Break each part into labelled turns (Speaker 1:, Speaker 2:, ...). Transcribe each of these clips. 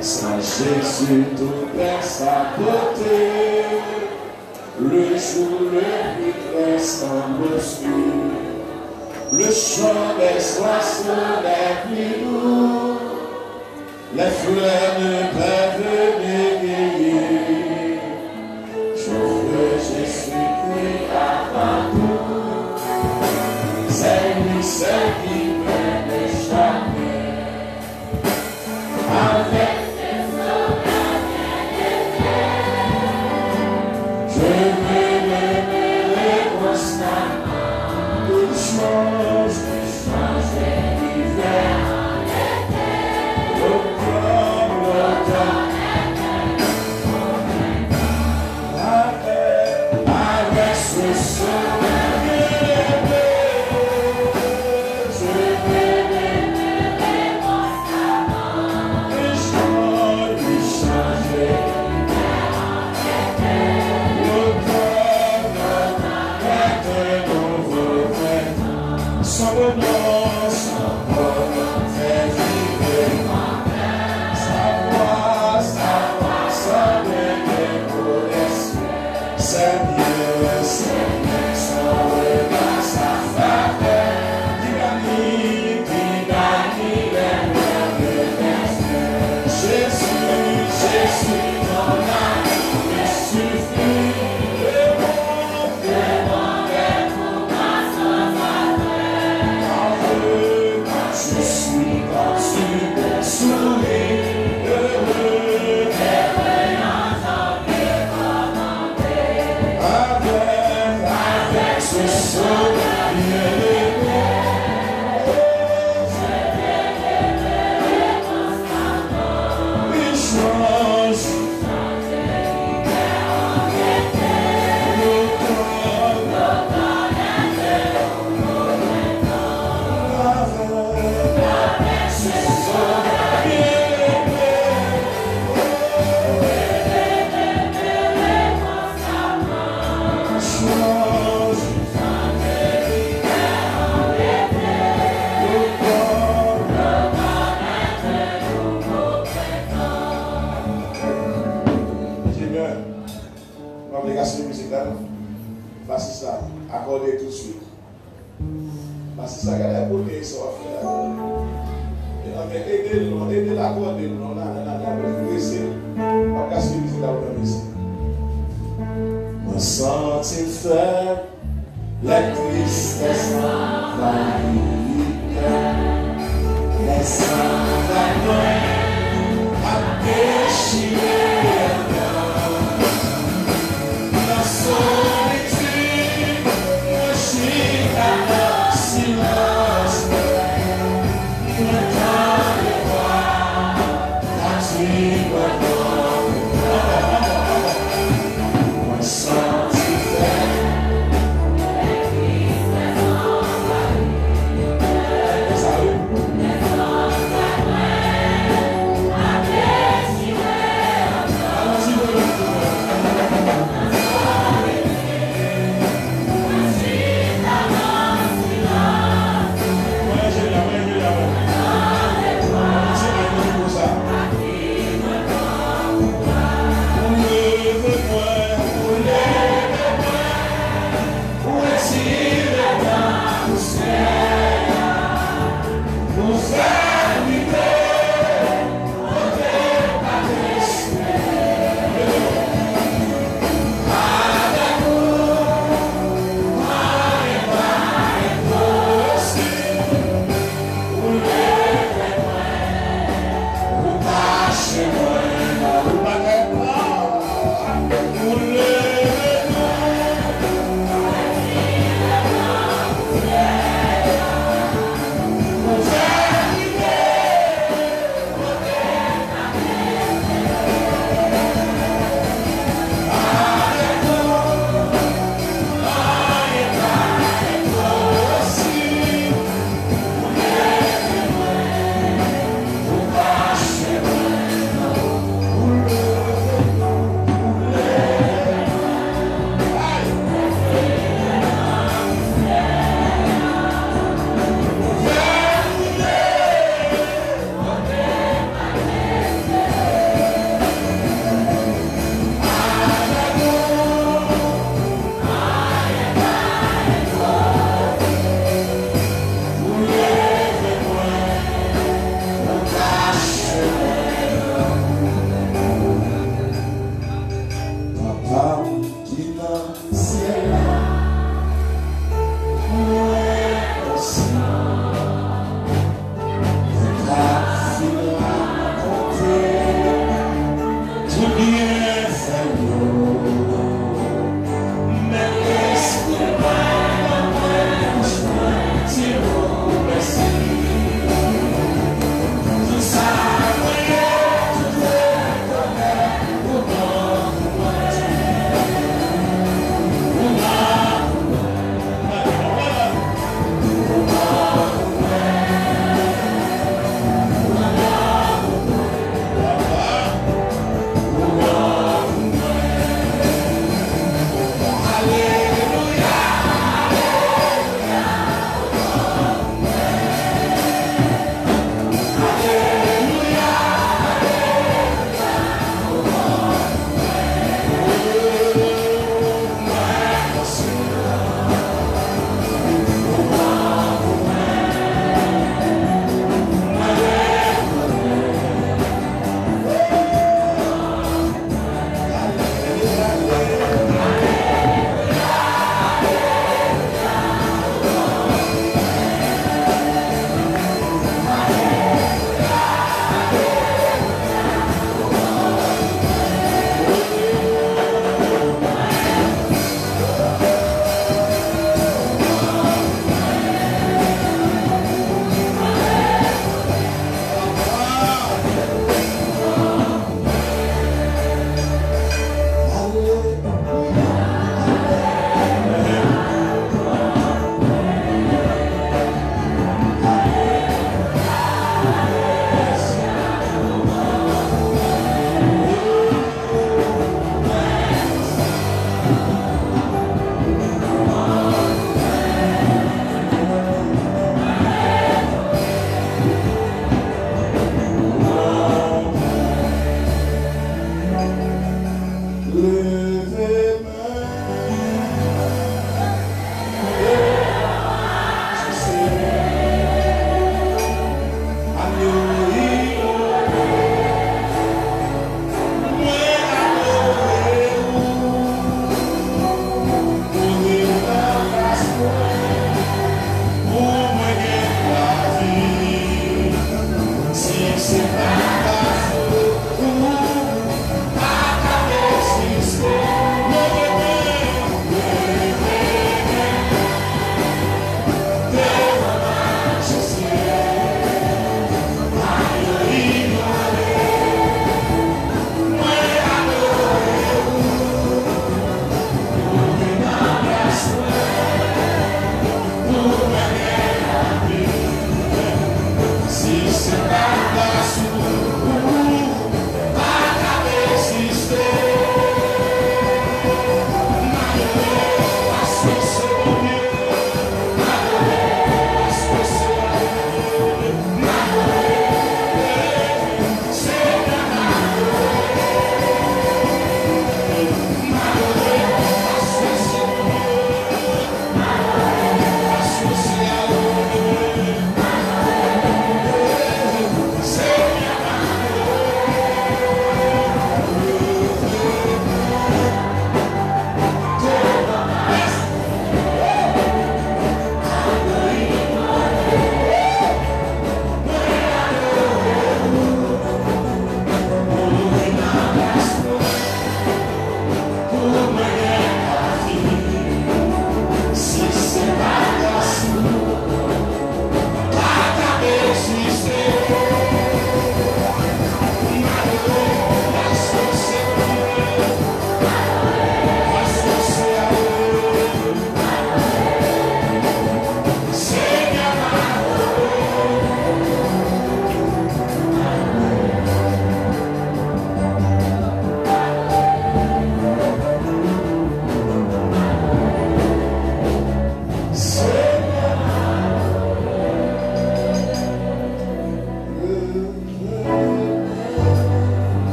Speaker 1: Sans Jésus, tout reste à côté. Le jour, le but reste en obscur. Le chant des oiseaux n'est plus lourd. Les fleurs ne peuvent m'égayer. J'offre Jésus-Christ avant tout. C'est lui seul qui peut m'échapper. Avec ses soldats bien-aimés, je veux l'aimer constamment. Il change l'hiver en été. L'automne avec ce soleil bien-aimé, je veux l'aimer constamment. Il change l'hiver en été. L'automne est un nouveau printemps. Son bonheur fait vivre mon cœur. Sa voix sonne pour les cieux. C'est mieux, son regard, sa faveur. Qui gagne les merveilles des cieux. Jésus, ton amour me suffit. Le monde est pour moi sans attrait. Quand je suis conçu, souris, heureux, merveillant, recommandé. Avec ce soleil bien-aimé, je vais l'aimer constamment. Il change l'hiver en été. L'automne est un nouveau printemps. Avec ce soleil bien-aimé, je vais l'aimer constamment. Change l'hiver en été. L'automne est un nouveau printemps. Seigneur, l'obligation musicale, voici ça, accordez tout de suite. Voici ça, regardez pour les sorts. Aidez l'accorder, on a pressé. L'obligation musicale, on a ici. Me sens-il faible, la tristesse m'envahit le cœur. Laissant la main à déchirer le cœur. La solitude me chie à leur silence. Le temps de voir la triple me sens-il faible, la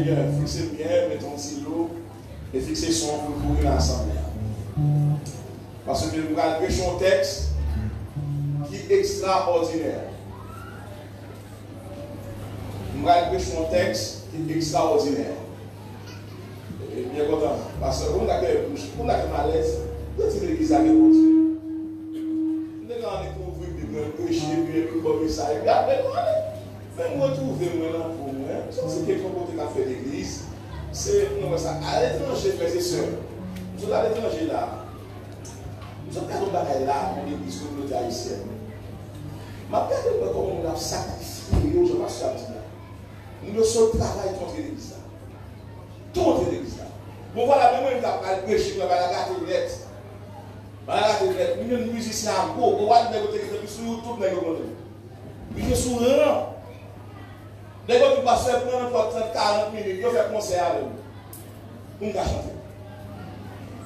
Speaker 1: bien, fixez bien, mettez un stylo et fixez son pour courir l'assemblée. Parce que nous allons prêcher un texte qui est extraordinaire. Nous allons prêcher un texte qui est extraordinaire. Et bien content. Parce que on a malaise, de l'église à l'église. Nous avons prêcher, puis comme ça. Fais-moi retrouver moi pour moi. C'est quelque chose qui a fait l'église. C'est à l'étranger, frères et sœurs. Nous sommes à l'étranger là. Nous sommes pas là pour l'église communauté haïtienne. Ma père de comment on a sacrifié aux gens à nous ne sommes travail contre l'église. Contre l'église. Bon voilà, même on a prêché, on va la garder net. Nous sommes musiciens à beau, on va nous écouter sur YouTube, nous sommes sur un. Dès que tu passes prendre 30-40 minutes, tu fais concert avec nous. On va chanter.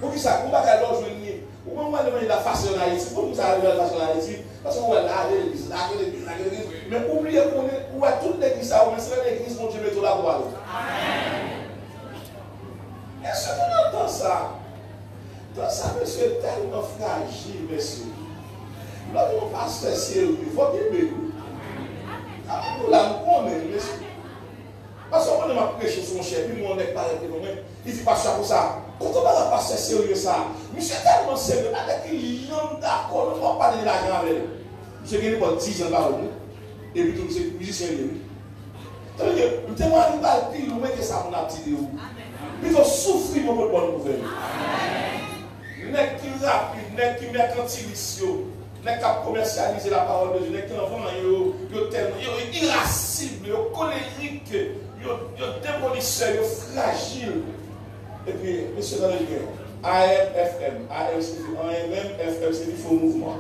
Speaker 1: Pour qui ça? On va faire l'autre journée. Ou on va demander la façon en Haïti. Pour nous arriver à la façon en Haïti, parce qu'on va là, l'église, là, l'église, là, l'église. Mais oubliez qu'on est, où est toute l'église, ça, on est l'église, mon Dieu, met tout là pour aller. Est-ce qu'on entend ça? Dans ça, monsieur, est tellement fragile, monsieur. Lorsqu'on passe ce ciel, il faut qu'il y ait nous là, on est, monsieur. Parce qu'on m'a prêché son chef, puis moi on est pas arrêté nous-mêmes. Il dit pas ça pour ça. Quand on va passer sérieux ça, monsieur tellement sérieux, avec les gens d'accord, on ne va pas parler de l'argent avec lui. Monsieur qui n'est pas 10 ans par nous, et puis tout c'est musicien lui. C'est-à-dire, nous tellement arrivé à le dire, nous mettez ça pour la petite de vous. Puis il faut souffrir pour votre bonne nouvelle. N'est qui rapide, n'est qui mercantilisio. N'est qu'à commercialiser la parole de Dieu, n'est qu'un enfant, il est irascible, il est colérique, il est démolisseur, il est fragile. Et puis, monsieur dans le bien, AMFM, AMFM, c'est du faux mouvement.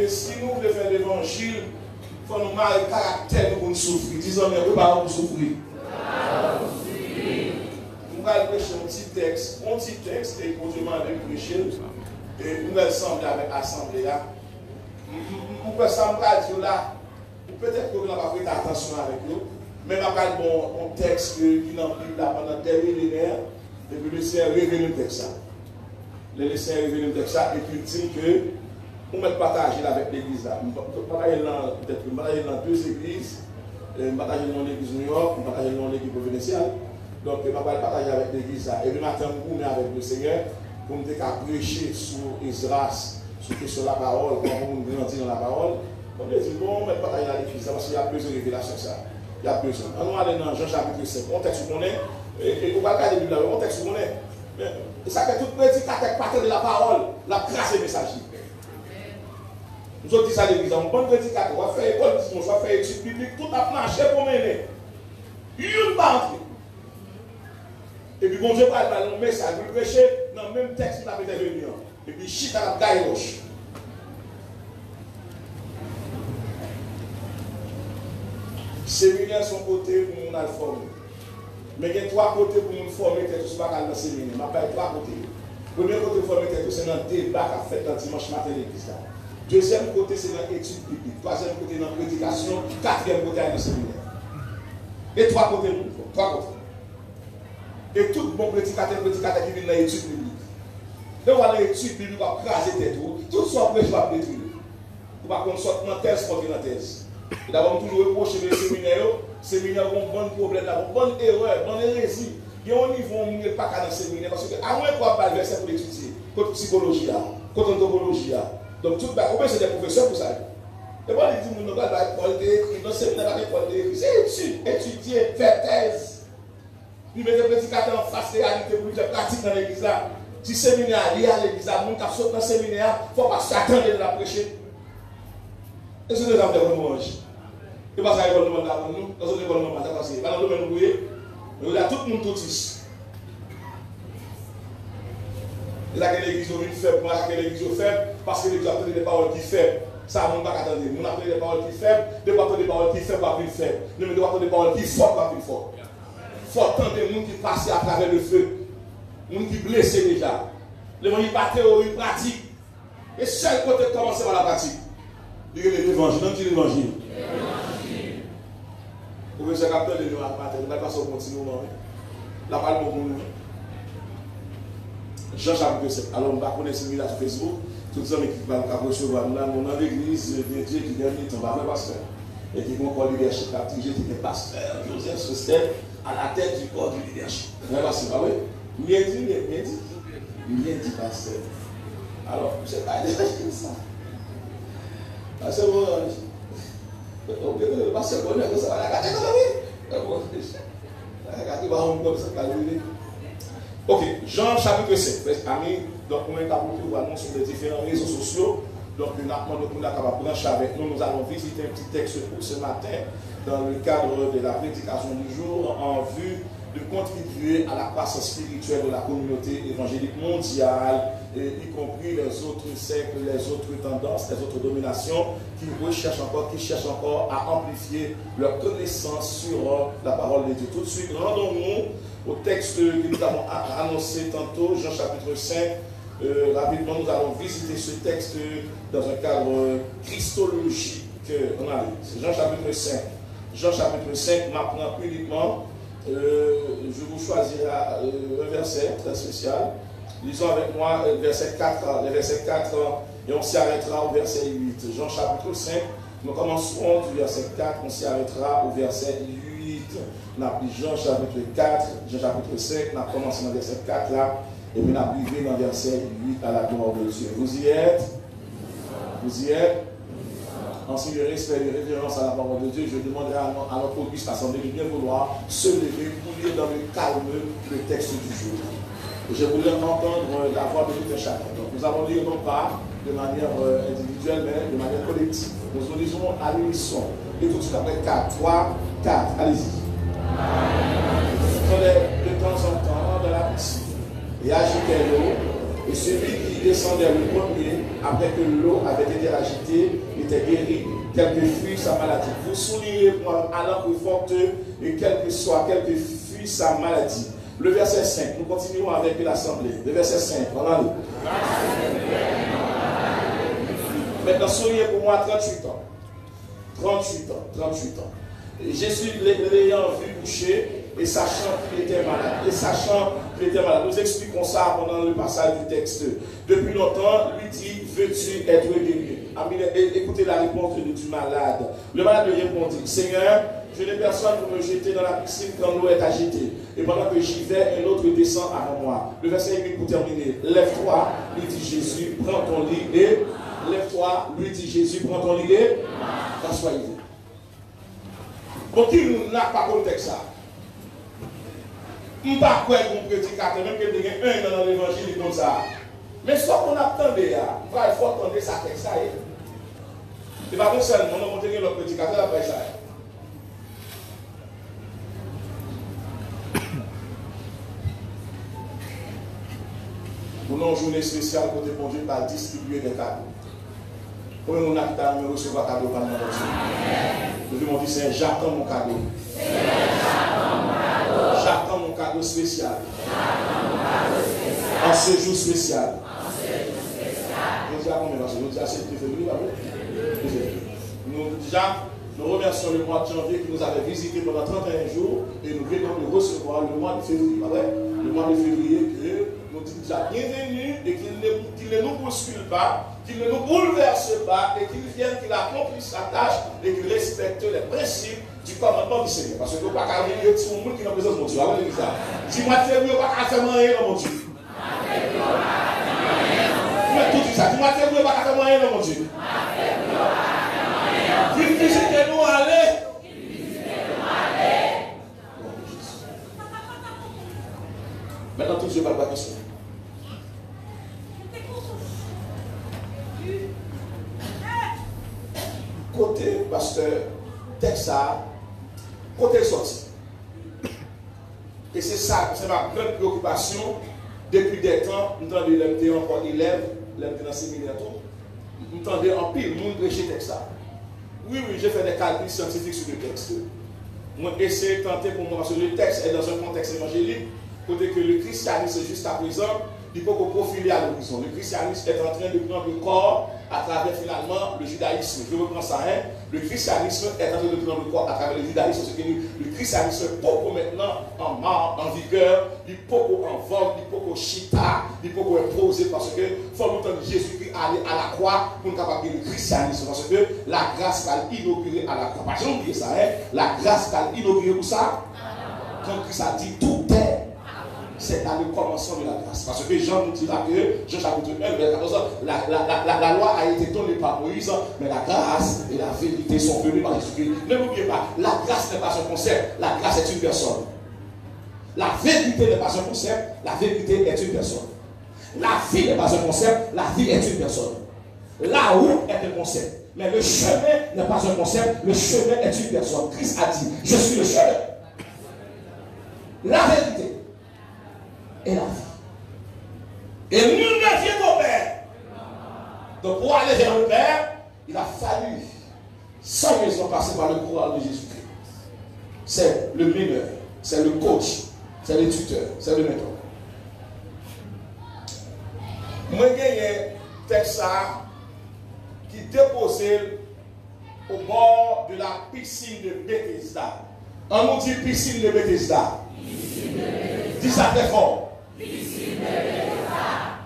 Speaker 1: Si nous voulons faire l'évangile, il faut nous marrer le caractère pour nous souffrir. Disons, mais pas pour souffrir. Nous allons prêcher un petit texte, et continuer avec prêcher. Et nous allons assembler avec l'assemblée là. Nous pouvons s'en dire là, peut-être que nous n'avons pas fait attention avec nous, mais nous avons un texte qui est dans la Bible pendant des millénaires, et puis le Seigneur révèle le texte. Le Seigneur révèle le texte, et puis il dit que nous mettons partager avec l'église là. Nous partager dans deux églises, nous partager dans l'église New York, nous partager dans l'église provinciale. Donc, je vais partager avec l'église là. Et le matin, nous sommes avec le Seigneur pour nous prêcher sur Esdras, sur la parole, comment nous grandir dans la parole. On dit, bon, on va partager avec l'église parce qu'il y a besoin de révélation ça. Il y a besoin. On va aller dans Jean chapitre 5. On texte qu'on est, et on va regarder la Bible là, on texte qu'on est. Et ça fait tout prédicateur partir de la parole, la grâce et message. Nous avons dit ça à l'église, on va prédicateur, on va faire école, on va faire études bibliques, tout a marché pour mener. Une pas entrer. Et puis, bon Dieu va aller dans le message, vous prêchez dans le même texte qu'il a fait venir. Et puis, chute à la gaille roche. Séminaire son côté pour nous le former. Mais il y a trois côtés pour nous former, c'est tout dans le séminaire. Je vais trois côtés. Le premier côté pour former, c'est dans le débat qu'a fait dans dimanche matin l'église. Deuxième côté, c'est dans l'étude biblique. Troisième côté, dans la prédication. Quatrième côté, dans le séminaire. Et trois côtés, trois côtés. Et tout bon prédicateur qui vient dans l'étude biblique. Donc, on va l'étude biblique, on va craser tête. Tout soit prêche va détruire. On va qu'on sorte dans thèse contre dans thèse. D'abord, toujours reprocher les séminaires ont un bon problème, une bonne erreur, une bonne hérésie. Il y a un niveau où on n'est pas dans le séminaire parce que, à moins qu'on va le verset pour l'étudier, contre psychologie, contre anthropologie. Donc, tout le monde, c'est des professeurs pour ça. Et moi, je dis, nous n'avons pas l'école d'écrire, dans le séminaire, l'école d'écrire. C'est étudier, faire thèse. Puis, mettre les prédicateurs en face de la réalité pour faire pratique dans l'église là. Si le séminaire est à l'église là, nous qui sommes dans le séminaire, il ne faut pas s'attendre de la prêcher. Et c'est des affaires qu'on mange. Et pas ça, il va nous demander avant nous. Dans une école, nous ne pas passer. Dans le domaine, nous voyez, nous avons tout le monde totis. Et là, l'église est faible, moi, l'église est faible, parce que l'église a appris des paroles qui faibles. Ça, on ne va pas attendre. Nous avons appris des paroles qui faibles, nous avons appris des paroles qui faibles, pas plus faibles. Nous avons appris des paroles qui fortes, pas plus fortes. Il faut attendre des gens qui passent à travers le feu. Des gens qui blessent déjà. Les gens qui pas théorie, pratique. Et seul côté de commencer par la pratique. Il y a l'évangile. Donc, l'évangile. professeur capteur de nous à matin, nous allons passer au continuement. La parole pour nous. Jean chapitre 7. Alors, on va connaître celui-là sur Facebook. Tout ça, mais qui va recevoir. Nous avons dans l'église de Dieu qui vient de temps, pas pasteur. Et qui vont encore leadership actif, qui est pasteur, Joseph Sostel, à la tête du corps du leadership. Vous voyez, c'est pas vrai? Bien dit, pasteur. Alors, c'est pas ça. Pasteur, le pasteur connaît que ça va la gâter comme ça. Ok, Jean chapitre 7. Amis, donc on est capable de voir sur les différents réseaux sociaux. Donc nous avons capable de brancher avec nous. Nous allons visiter un petit texte pour ce matin dans le cadre de la prédication du jour en vue de contribuer à la croissance spirituelle de la communauté évangélique mondiale, y compris les autres sectes, les autres tendances, les autres dominations qui cherchent encore à amplifier leur connaissance sur la parole de Dieu. Tout de suite, rendons-nous au texte que nous avons annoncé tantôt, Jean chapitre 5. Rapidement, nous allons visiter ce texte dans un cadre christologique. C'est Jean chapitre 5. Jean chapitre 5 m'apprend uniquement. Je vous choisirai un verset très spécial. Lisons avec moi le verset 4 et on s'y arrêtera au verset 8. Jean chapitre 5, nous commencerons du verset 4, on s'y arrêtera au verset 8. On a pris Jean chapitre 4, Jean chapitre 5, on a commencé dans le verset 4 là, et puis on a privé dans le verset 8 à la gloire de Dieu. Vous y êtes? Vous y êtes? En signe de respect et de révérence à la parole de Dieu, je demanderai à notre auguste assemblée de bien vouloir se lever pour lire dans le calme le texte du jour. Et je voulais entendre la voix de tout un chacun. Donc nous allons lire non pas de manière individuelle, mais de manière collective. Nous lisons à l'unisson. Et tout de suite après 4, 3, 4. Allez-y. Prenez de temps en temps de la piscine et agitez l'eau. Et celui qui descendait le premier, après que l'eau avait été agitée, était guéri, quelle que fût sa maladie. Vous soulignez à l'encre forte, et quelle que fût sa maladie. Le verset 5, nous continuons avec l'assemblée. Le verset 5, voilà. Maintenant, soulignez pour moi 38 ans. 38 ans. Et Jésus l'ayant vu coucher, et sachant qu'il était malade. Nous expliquons ça pendant le passage du texte. Depuis longtemps, lui dit, veux-tu être guéri? Écoutez la réponse du malade. Le malade lui répondit, Seigneur, je n'ai personne pour me jeter dans la piscine quand l'eau est agitée. Et pendant que j'y vais, un autre descend avant moi. Le verset 8 pour terminer. Lève-toi, lui dit Jésus, prends ton lit et lève-toi, lui dit Jésus, prends ton lit et rassois-y. Pour qui nous n'a pas compté ça? Je ne sais pas quoi qu'on prédicateur, même qu'il y a un dans l'évangile comme ça. Mais ce qu'on attendait, il faut attendre ça avec ça. Il va pas seulement, on va monter le prédicateur après ça. Pour une journée spéciale, côté bon Dieu va distribuer des cadeaux. Pour nous, on a qui recevoir cadeau par notre Dieu. Nous demandons, Seigneur, j'attends mon cadeau. J'attends mon cadeau spécial. En ce jour spécial. Nous disons à 7 février. Nous remercions le mois de janvier qui nous avait visité pendant 31 jours et nous venons de recevoir le mois de février. Le mois de février que nous disons déjà bienvenue et qu'il ne nous bouscule pas, qu'il ne nous bouleverse pas et qu'il vienne, qu'il accomplisse sa tâche et qu'il respecte les principes du commandement du Seigneur. Parce que nous ne pouvons pas arriver sur le monde qui est en présence de mon Dieu. Si moi je fais mieux, pas faire rien dans mon Dieu. Tout dit ça. Si moi je fais mieux, pas faire rien dans mon Dieu. Visitez-nous, allez. Maintenant, tout Dieu va pas question. Côté pasteur, texte ça, côté sorti. Et c'est ça, c'est ma grande préoccupation depuis des temps. Nous entendons l'être encore élève, l'être dans le séminaire. Nous entendons en pile, nous prêcher texte ça. Oui, j'ai fait des calculs scientifiques sur le texte. Moi, essayé de tenter pour moi, parce que le texte est dans un contexte évangélique, côté que le christianisme, jusqu'à présent, il faut qu'on profile à l'horizon. Le christianisme est en train de prendre le corps à travers finalement le judaïsme. Je reprends ça, hein. Le christianisme est entré dans le corps à travers le judaïsme. Le christianisme est beaucoup maintenant en marche, en vigueur, il est beaucoup en vogue, il est beaucoup chita, il est beaucoup imposé parce que faut longtemps Jésus-Christ aller à la croix pour nous capable le christianisme. Parce que la grâce va inaugurer à la croix. Pas jamais oublier ça, hein? La grâce va inaugurer où ça? Quand Christ a dit tout est. C'est à le commencement de la grâce. Parce que Jean nous dira que, Jean chapitre 1, verset 14, la loi a été donnée par Moïse, mais la grâce et la vérité sont venues par Jésus-Christ. Ne l'oubliez pas, la grâce n'est pas un concept, la grâce est une personne. La vérité n'est pas un concept, la vérité est une personne. La vie n'est pas un concept, la vie est une personne. La route est un concept, mais le chemin n'est pas un concept, le chemin est une personne. Christ a dit, je suis le chemin. La vérité et la vie. Et nul ne vient au Père. Donc pour aller vers le Père, il a fallu sans raison passer par le courage de Jésus-Christ. C'est le meneur, c'est le coach, c'est le tuteur, c'est le mentor. Moi, j'ai un texte qui déposait au bord de la piscine de Bethesda. On nous dit piscine de Bethesda. Dis ça très fort.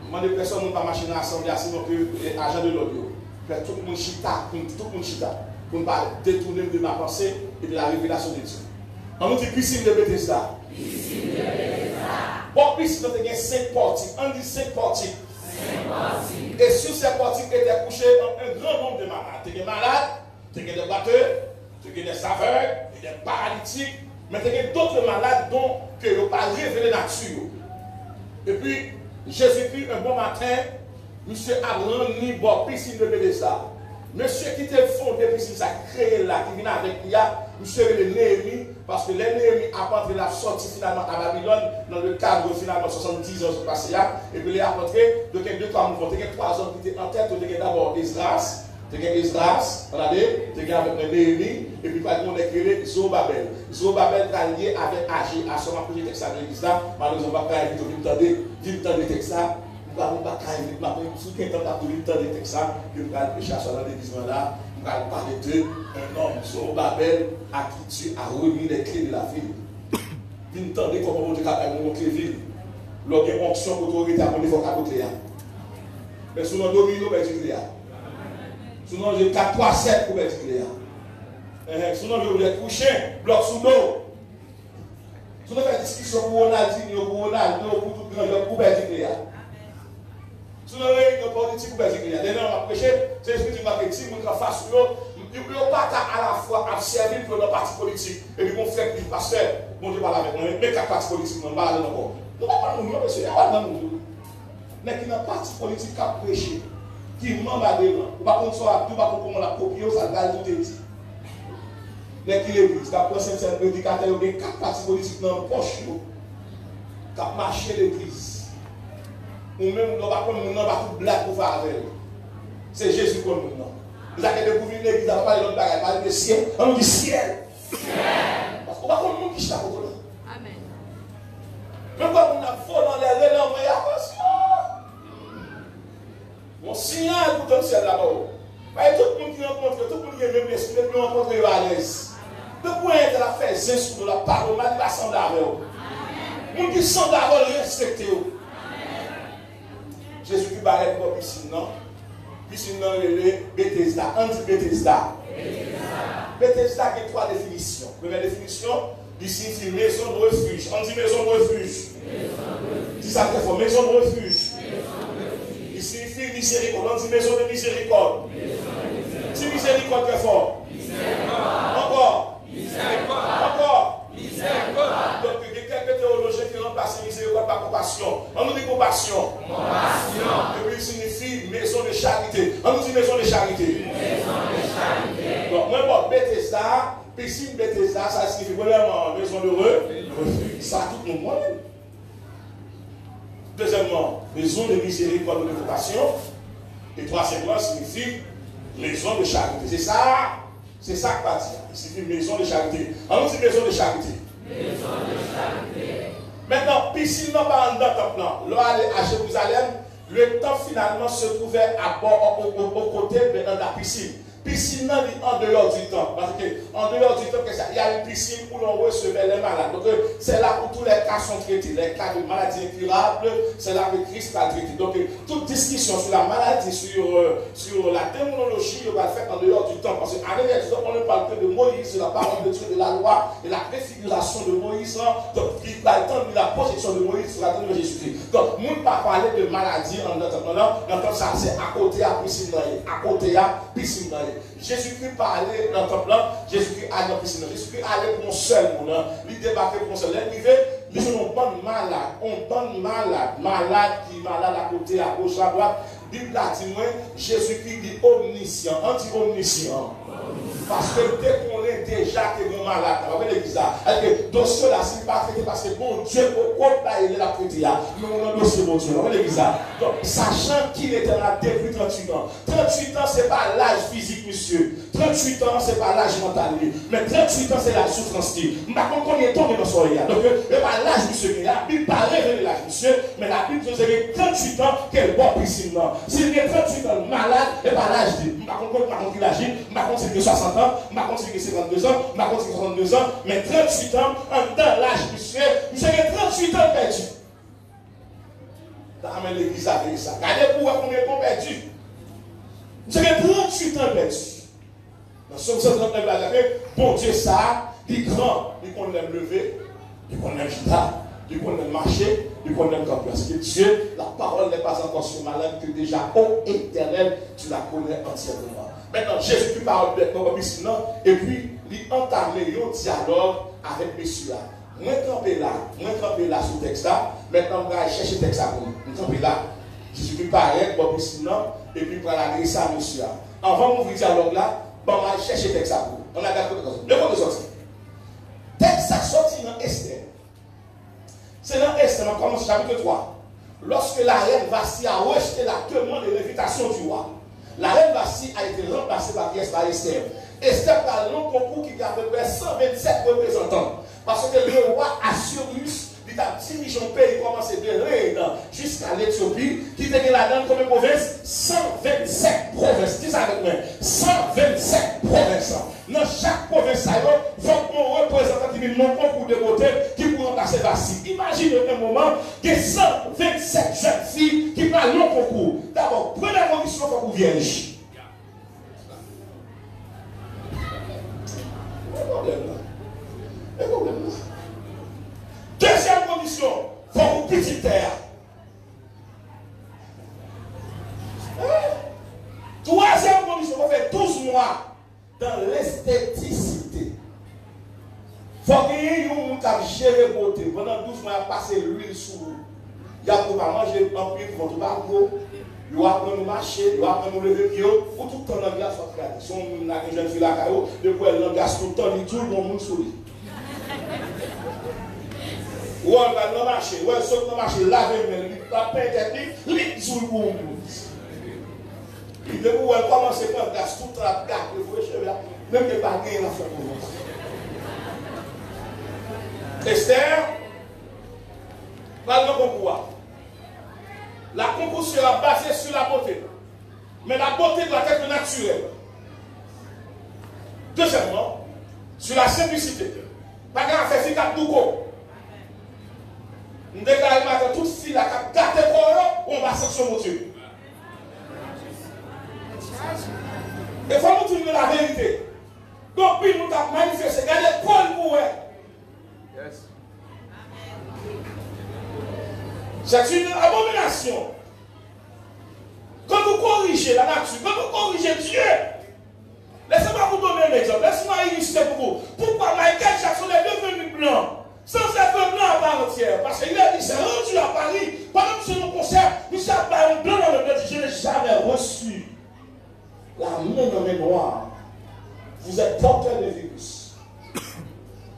Speaker 1: Moi, des personnes n'ont pas marché dans l'assemblée, sinon que l'agent de l'audio. Faire tout le monde chita, tout le monde chita, pour ne pas détourner de ma pensée et de la révélation de Dieu. On nous dit piscine de Bethesda. Bon, piscine, il y a 5 portiques. On dit 5 portiques. Et sur ces portiques étaient couchés un grand nombre de malades. Il y a des malades, il y a des batteurs, il y a des aveugles, il y a des paralytiques, mais il y a d'autres malades dont que n'ont pas révélé la nature. Et puis, Jésus-Christ, un bon matin, monsieur a rendu bon piscine de Bethesda. Monsieur qui était fondé piscine, ça a créé là, qui vient avec Ia, monsieur le Néhémie, parce que les Néhémie apportent la sortie finalement à Babylone, dans le cadre finalement 70 ans passé là, et puis les apportent, donc il y a 2-3 mouvements, il y a 3 hommes qui étaient en tête, il y a d'abord Esdras, regardez, il y a avec Néhémie, et puis par contre, on a créé Zorobabel. Zorobabel est lié avec Agé, à son approche texte de l'église là, malheureusement, on va pas inviter, vite dans le texte là. Nous ne pouvons pas inviter, si quelqu'un a voulu dans le texte là, que nous allons chercher dans l'église là, nous allons parler d'un homme, Zorobabel, à qui Dieu a remis les clés de la ville. Vous entendez comment Dieu a montré la ville. Lorsqu'il y a une onction autorité à mon niveau, à côté. Mais sous le domino, il y a sinon, j'ai 4-3-7 pour mettre clair. Sinon, je vais coucher, bloc sous l'eau. Sinon, je vais discussion pour Ronaldinho, pour Ronaldo, pour tout le monde, pour mettre clair. Sinon, réunion politique pour mettre clair. Dès on va prêcher, c'est l'esprit du marketing, on va faire sur l'eau. Il ne peut pas à la fois servir pour nos partis politiques. Et puis, mon frère dit, pasteur, bon Dieu parle avec moi, mais 4 partis politiques, on va aller encore. Nous ne pouvons pas nous dire, monsieur, il y a pas de nous. Mais qui n'a pas de parti politique qui a prêché. Qui membre à deux ans. Par contre, soit tout, par contre, comment la copie, ça va tout dit. Mais qui l'église, qui a pris un prédicateur, il y a 4 partis politiques dans le poche, qui a marché l'église. Ou même, nous ne pas tout blague pour faire avec. C'est Jésus qu'on nous nomme. Vous avez découvert l'église, on va parler d'autres bagages, parler de ciel. On nous dit ciel. Parce qu'on va comme nous qui chante là. Amen. Même quand on a faux dans les relais, on va y attention. Mon signal pour ton ciel là-bas. Tout le monde qui rencontre, tout le monde qui est même l'esprit, qui rencontre à l'aise. De quoi être la fait sous de la parole, il va s'en avec vous. Les gens qui sont d'abord respectés. Jésus-Christ va être pour piscine, non? Piscine, non, il est Bethesda. Anti-Bethesda. Bethesda a 3 définitions. Première définition, il signifie maison de refuge. On dit maison de refuge. Dis ça très fort, maison de refuge. Il signifie miséricorde. On dit maison de miséricorde. Dis miséricorde très fort. Encore. Encore. Donc, il y a quelques théologiens qui remplacent miséricorde par compassion. On nous dit compassion. Et puis il signifie maison de charité. On nous dit maison de charité. Donc, moi, bon, Bethesda, piscine Bethesda, ça signifie vraiment maison de refuge. Ça, tout le monde. Deuxièmement, maison de miséricorde de compassion. Et troisièmement, signifie maison de charité. C'est ça que va dire. Il signifie maison de charité. On nous dit maison de charité. Maintenant, piscine n'a pas en temps plan. Là, aller à Jérusalem, le temps finalement se trouvait à bord, au côté de la piscine. Piscine en dehors du temps. Parce qu'en dehors du temps, il y a une piscine où l'on recevait les malades. Donc c'est là où tous les cas sont traités. Les cas de maladies incurables, c'est là que Christ va traiter. Donc toute discussion sur la maladie, sur la démonologie, on va le faire en dehors du temps. Parce qu'en dehors du temps, on ne parle que de Moïse, de la parole de Dieu, de la loi, de la préfiguration de Moïse. Donc il va attendre la projection de Moïse sur la donne de Jésus-Christ. Donc nous ne pas parler de maladie en entendant ça, c'est à côté à piscine, à côté à piscine. Jésus-Christ parlait dans le temple, Jésus-Christ allait dans la piscine, Jésus-Christ allait pour un seul monde, il débarquait pour un seul. Ils sont bon malade, malade qui est malade à côté, à gauche, à droite. Bible a dit, Jésus-Christ dit omniscient, anti-omniscient. Parce que dès qu'on est déjà que mon malade, vous voyez l'église là, donc cela, c'est pas traité parce que bon Dieu, au compte là, il est la traité là. Mais on a dossier bon Dieu, vous voyez l'église là. Donc, sachant qu'il était là depuis 38 ans. 38 ans, c'est pas l'âge physique, monsieur. 38 ans, c'est pas l'âge mental. Mais 38 ans, c'est la souffrance. Par contre, on est tombé dans son regard. Donc, c'est pas l'âge, monsieur. La Bible pas révélé l'âge, monsieur. Mais la Bible nous dit 38 ans, quel bon piscine. S'il y a 38 ans malade, et pas l'âge. Par contre, il agit. Par contre, c'est 60 ans. Par contre, c'est 52 ans. Par contre, c'est 62 ans. Mais 38 ans, dans l'âge, monsieur, vous avez 38 ans perdu. Dans l'église avec ça. Regardez pour voir combien de temps perdu. Vous avez 38 ans perdu. Dans ce sens, bon Dieu, ça, il est grand, il connaît me lever, il connaît chita, il connaît marcher, il connaît camper. Parce que Dieu, la parole n'est pas encore sur ma langue, que déjà, ô éternel, tu la connais entièrement. Maintenant, Jésus-Christ parle de piscine, et puis, il entame un dialogue avec messieurs. Moi, camper là sur le texte là, maintenant, on va chercher le texte là pour nous. Camper là, Jésus-Christ parle de piscine, et puis, il va l'adresser à monsieur. Avant d'ouvrir le dialogue là, bon, on va chercher le texte à vous. On a d'accord de ça. Le mot de sortie. Texte à sortir dans Esther. C'est dans Esther, on commence chapitre 3. Lorsque la reine Vasti a rejeté la demande de l'invitation du roi, la reine Vasti a été remplacée par Esther. Esther a un long concours qui a à peu près 127 représentants. Parce que le roi Assuérus, il a dirigé un pays, commencé de règne jusqu'à l'Éthiopie, qui était là-dedans comme une province, 127 provinces. Dis ça avec moi. 127 provinces. Dans chaque province, il faut qu'on représente qui vient un concours de beauté qui pourrait remplacer Vassi. Imaginez un moment que 127 jeunes filles qui parlent non concours. D'abord, première condition, il faut qu'on vierge. Deuxième condition, il faut qu'on petite terre. Troisième condition, il faut faire 12 mois dans l'esthéticité. Il faut qu'il y ait un monde qui gère la beauté. Pendant 12 mois, il a passé l'huile sur vous. Il y a pour manger un peu pour votre barbeau. Il va apprendre à marcher, il va apprendre à lever le pied. Pour tout le temps, dans la glace, si on a une jeune fille là, depuis elle langage tout le temps, il dit tout le monde sourit. Ou on va dans marcher, ou elle saute dans marcher, laver le main, il va peindre tête, il sourit pour vous. Depuis où elle commence à prendre glace, tout le temps, la garde, il faut les cheveux là, même que pas gagner la fin pour vous. Esther, pas de concours. La concours sera basée sur la beauté. Mais la beauté doit être naturelle. Deuxièmement, sur la simplicité. Pas qu'à faire fi cap douko. Nous déclarons matin toute fille la cap gâter corps, on va sanctionner mon Dieu. Il faut nous tourner la vérité. Donc, puis nous avons manifesté, regardez Paul pour yes. C'est une abomination. Quand vous corrigez la nature, quand vous corrigez Dieu, laissez-moi vous donner un exemple. Laissez-moi illustrer pour vous. Pourquoi Michael Jackson est devenu blanc sans être blanc à part entière? Parce qu'il a dit, c'est rendu à Paris. Pendant que c'est mon concert, nous sommes pas un blanc dans le tête. Je n'ai jamais reçu la main dans mes noirs. Vous êtes porteur de virus.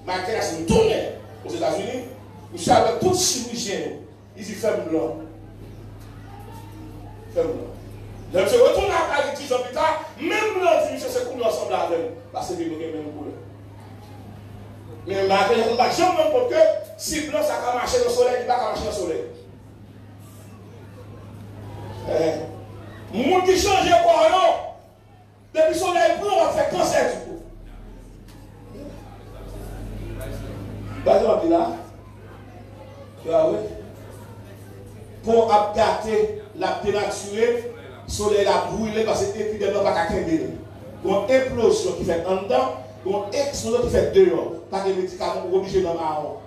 Speaker 1: Michael Jackson tourné aux États-Unis. Nous sommes avec tout chirurgien. Il dit femme blanc. Femme blanc. Donc, je retourne à Paris 10 ans plus tard, même blanc, dit monsieur, c'est couleur ensemble avec nous. Parce que nous avons même couleur. Mais je ne vais jamais pour que si blanc, ça va marcher dans le soleil, il ne va pas marcher dans le soleil. Monde qui change quoi, non? Depuis le soleil prend, on va faire cancer du coup. Par exemple, là, tu vois, oui. Pour gâter la dénaturée, le soleil a brûlé parce que l'épidémie n'a pas qu'à tomber. Une implosion qui fait en dedans, une explosion qui fait dehors. Pas de médicaments obligés dans ma main.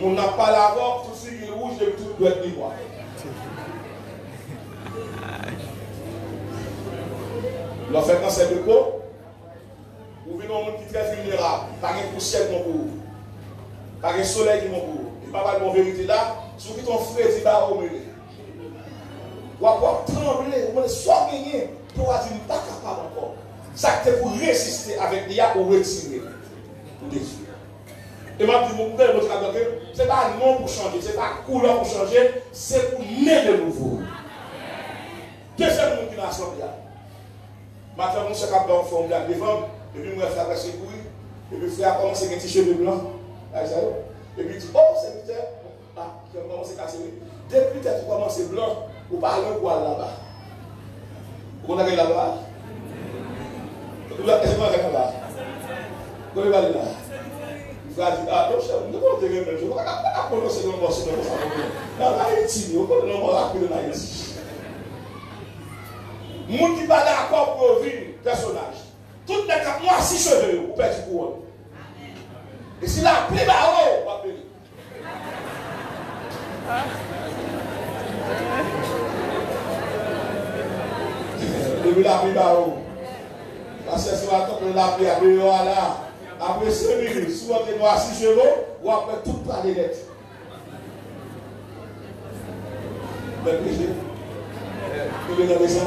Speaker 1: On n'a pas la voix, tout ce qui est rouge, depuis tout doit être noir. L'on fait cancer de peau, ou venez un monde qui est très vulnérable, pas de poussière qui m'en pas de soleil qui m'en et pas mal de vérité là, ceux qui t'ont fait, ils vont remuer. Ou avoir tremblé, ou soit gagné, pour dire pas capable encore. Ça c'est pour résister avec l'IA ou retirer. Pour détruire. Et moi, je dis, mon père, ce n'est pas un nom pour changer, ce n'est pas une couleur pour changer, c'est pour naître de nouveau. Deuxième monde qui n'a pas changé. Ma femme, mon chef a fait un forme de devant, et puis mon frère a fait courir, et puis mon frère a commencé avec un petit cheveu blanc. Et puis il dit, oh, c'est Peter, qui a commencé à casser. Depuis que tu commences blanc, ou pas aller quoi là-bas. Vous avez là-bas? Vous avez là-bas? Vous avez là-bas? Il va dire, ah non, je ne peux pas te dire, je ne peux pas prononcer le mot sur le mot. Dans Haïti, on peut le mot rapide en Haïti. Moun qui va d'accord pour vivre personnage. Tout les cas, moi, si cheveux, vous perdez du couronne. Et si la plaie va haut, on va payer. Depuis la plaie va haut. Parce que si on attend que la plaie à dehors là, après 5 minutes, souvent tu noirs 6 chevaux, ou après tout par les lettres. Mais vous avez ça?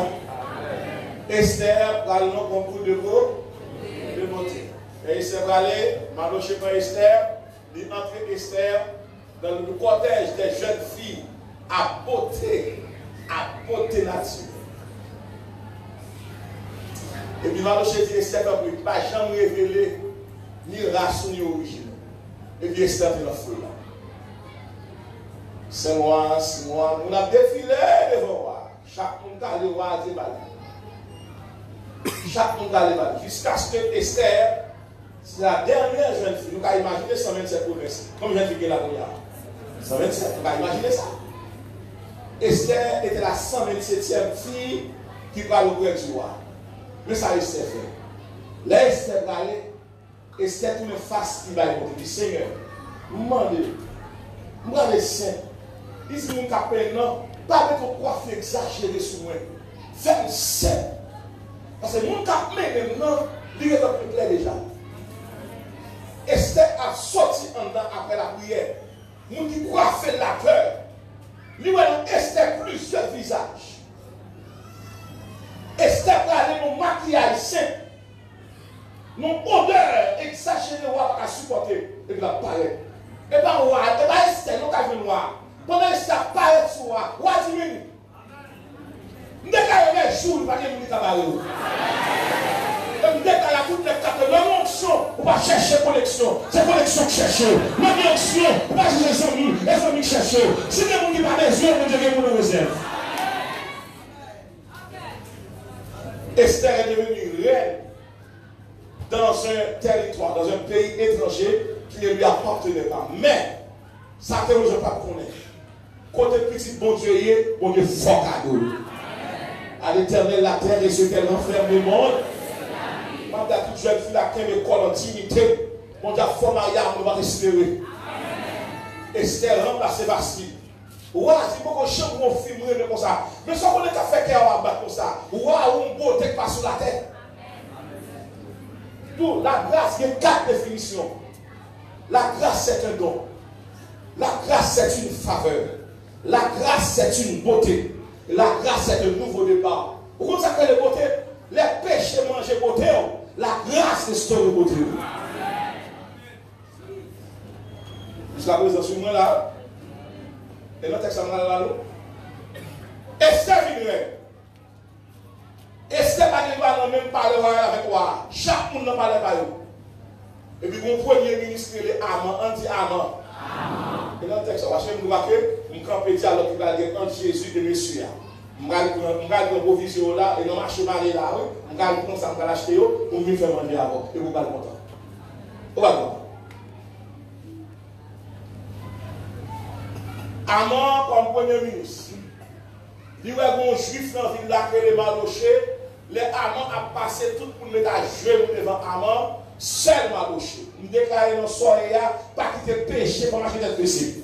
Speaker 1: Esther, parle non concours de mots, de beauté. Et Esther va aller, marcher par Esther, il entre Esther dans le cortège des jeunes filles à beauté nature. Et puis marcher dit Esther n'a pas jamais révélé ni race ni origine. Et puis Esther est dans le feu là. 5 mois, 6 mois, on a défilé devant moi. Chaque monde a le roi a débattu. Chaque monde a débattu. Jusqu'à ce que Esther, c'est la dernière jeune fille. Vous pouvez imaginer 127 provinces. Combien de filles là il y a 127. Vous pouvez imaginer ça. Esther était la 127e fille qui parle auprès du roi. Mais ça Esther fait. Là, Esther va aller. Esther tourne face qui va aller. Il dit Seigneur, demandez. Moi, les saints. Ici, mon capé, non. Pas de coiffe exagérée sur moi. Faites saint. Parce que mon capé, maintenant, il est un peu clair déjà. Esther a sorti en dedans après la prière. Mon qui coiffe la peur. Lui, Esther plusieurs visages. Esther va aller mon maquillage saint. Mon odeur exagérée, on va pas supporter. Et puis la paraît. Et bien, on va, et bien, Esther, nous avons noir. Pendant que ça paraît sur moi, on va diminuer. Nous avons les jours, nous avons les cabarets. Nous avons toutes les cartes. L'onction, on va chercher connexion. C'est connexion qui cherche. L'onction, on va chercher les amis qui cherchent. Si les gens qui parlent des yeux, on dirait qu'on réserve. Esther est devenue reine dans un territoire, dans un pays étranger qui ne lui appartenait pas. Mais, ça ne veut pas connaître. Côté petit bon Dieu, bon Dieu fort cadeau. À l'éternel, la terre et ce qu'elle renferme le monde. Quand tu as toute jeune fille qui a l'école en dignité, mon Dieu, fort mariage, on va respirer. Esther remplace Bastille. Ouah, si beaucoup de gens vont filmer comme ça. Mais ça, on est qu'à faire qu'elle va comme ça. Ouah, une beauté qui passe sur la terre. Tout, la grâce, il y a 4 définitions. La grâce, c'est un don. La grâce, c'est une faveur. La grâce, c'est une beauté. La grâce, c'est un nouveau départ. Vous comprenez ça que les beautés? Les péchés mangent beauté. La grâce restaure beauté. Jusqu'à présent, sur moi là. Et notre texte là. Esther viendrait. Esther va même parler avec moi. Chaque monde ne parle pas. Et puis, mon premier ministre, il est Amant, anti-Amant. Et dans le texte, parce que nous voyons que nous campons dialogue qui va dire entre Jésus et Messie. Je vais prendre provision là, et dans le marché malé là, je vais prendre ça, je vais l'acheter, pour me faire manger avant, et vous allez content. Vous allez content. Amon, comme premier ministre, il y a un juif dans la ville là, qui est Mardoché, les Amon a passé tout pour mettre à jouer devant Amon, seul Mardoché. Il déclare dans le soirée, pas quitter péché, pour marcher tête baissée.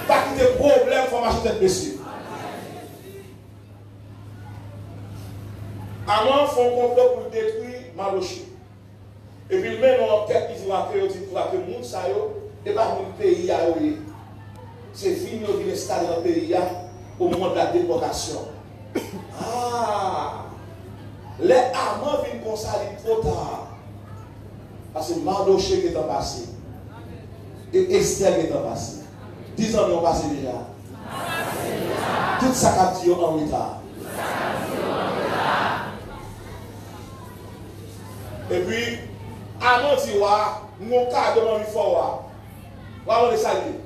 Speaker 1: Pas quitter problème, pour marcher tête baissée. Amon font un complot pour détruire Mardoché. Et puis, même en tête, ils ont appris que le monde, ça y est, pas mon pays, c'est fini de installer dans le pays au moment de la déportation. Ah! Les Amans viennent comme ça trop tard. Parce que Mardoché qui est en passé. Et Esther qui est en passé. 10 ans ont passé déjà. Tout ça qu'a dit en retard. Et puis, Amon dit, mon cas demande il faut voir. On est salué.